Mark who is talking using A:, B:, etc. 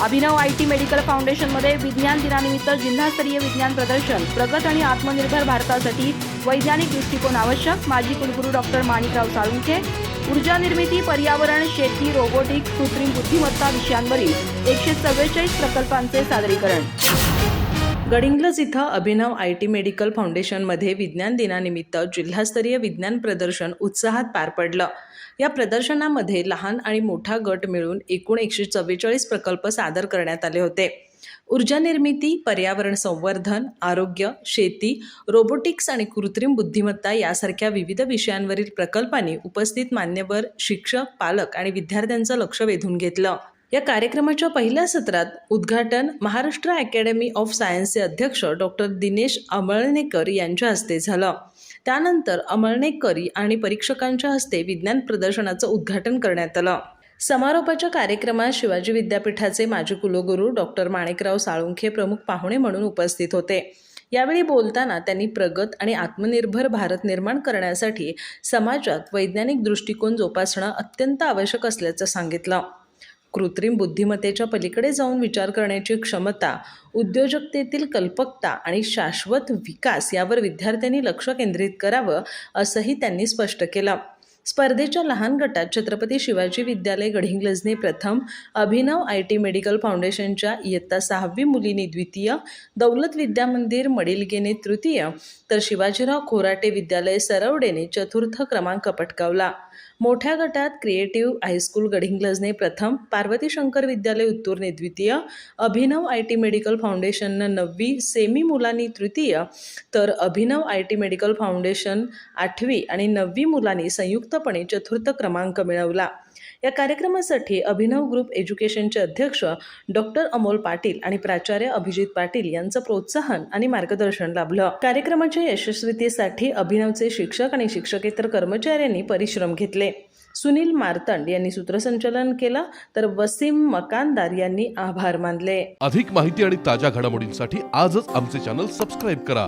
A: Abhinav IT medical फाउंडेशनमध्ये विज्ञान दिनानिमित्त जिल्हास्तरीय विज्ञान प्रदर्शन, प्रगत आणि आत्मनिर्भर भारतासाठी वैज्ञानिक दृष्टिकोन आवश्यक। माजी कुलगुरू डॉक्टर माणिकराव साळुंखे। ऊर्जा निर्मिती, पर्यावरण, शेती, रोबोटिक्स, कृत्रिम बुद्धिमत्ता विषयांवरील 144 प्रकल्पांचे सादरीकरण।
B: गडिंग्लज इथं अभिनव IT मेडिकल फाउंडेशनमध्ये विज्ञान दिनानिमित्त जिल्हास्तरीय विज्ञान प्रदर्शन उत्साहात पार पडलं। या प्रदर्शनामध्ये लहान आणि मोठा गट मिळून एकूण 144 प्रकल्प सादर करण्यात आले होते। ऊर्जा निर्मिती, पर्यावरण संवर्धन, आरोग्य, शेती, रोबोटिक्स आणि कृत्रिम बुद्धिमत्ता यासारख्या विविध विषयांवरील प्रकल्पांनी उपस्थित मान्यवर, शिक्षक, पालक आणि विद्यार्थ्यांचं लक्ष वेधून घेतलं। या कार्यक्रमाच्या पहिल्या सत्रात उद्घाटन महाराष्ट्र अकॅडमी ऑफ सायन्सचे अध्यक्ष डॉक्टर दिनेश अमळनेकर यांच्या हस्ते झालं। त्यानंतर अमळनेकरी आणि परीक्षकांच्या हस्ते विज्ञान प्रदर्शनाचं उद्घाटन करण्यात आलं। समारोपाच्या कार्यक्रमात शिवाजी विद्यापीठाचे माजी कुलगुरू डॉक्टर माणिकराव साळुंखे प्रमुख पाहुणे म्हणून उपस्थित होते। यावेळी बोलताना त्यांनी प्रगत आणि आत्मनिर्भर भारत निर्माण करण्यासाठी समाजात वैज्ञानिक दृष्टिकोन जोपासणं अत्यंत आवश्यक असल्याचं सांगितलं। कृत्रिम बुद्धिमत्तेच्या पलीकडे जाऊन विचार करण्याची क्षमता, उद्योजकतेतील कल्पकता आणि शाश्वत विकास यावर विद्यार्थ्यांनी लक्ष केंद्रित करावं असंही त्यांनी स्पष्ट केलं। स्पर्धेच्या लहान गटात छत्रपती शिवाजी विद्यालय गडिंग्लजने प्रथम, अभिनव IT मेडिकल फाउंडेशनच्या इयत्ता 6वी मुलींनी द्वितीय, दौलत विद्या मंदिर मडिलगेने तृतीय, तर शिवाजीराव खोराटे विद्यालय सरवडेने चतुर्थ क्रमांक पटकावला। मोठ्या गटात क्रिएटिव्ह हायस्कूल गडिंग्लजने प्रथम, पार्वती शंकर विद्यालय उत्तूरने द्वितीय, अभिनव IT मेडिकल फाउंडेशननं 9वी सेमी मुलांनी तृतीय, तर अभिनव IT मेडिकल फाउंडेशन 8वी आणि 9वी मुलांनी संयुक्तपणे चतुर्थ क्रमांक मिळवला। या कार्यक्रमासाठी अभिनव ग्रुप एज्युकेशनचे अध्यक्ष डॉक्टर अमोल पाटील आणि प्राचार्य अभिजित पाटील यांचं प्रोत्साहन आणि मार्गदर्शन लाभलं। कार्यक्रमाच्या यशस्वीतेसाठी अभिनवचे शिक्षक आणि शिक्षकेतर कर्मचाऱ्यांनी परिश्रम घेतले। सुनील मार्तंड यांनी सूत्रसंचालन केलं, तर वसीम मकानदार यांनी आभार मानले।
C: अधिक माहिती आणि ताज्या घडामोडींसाठी आजच आमचे चॅनल सबस्क्राइब करा।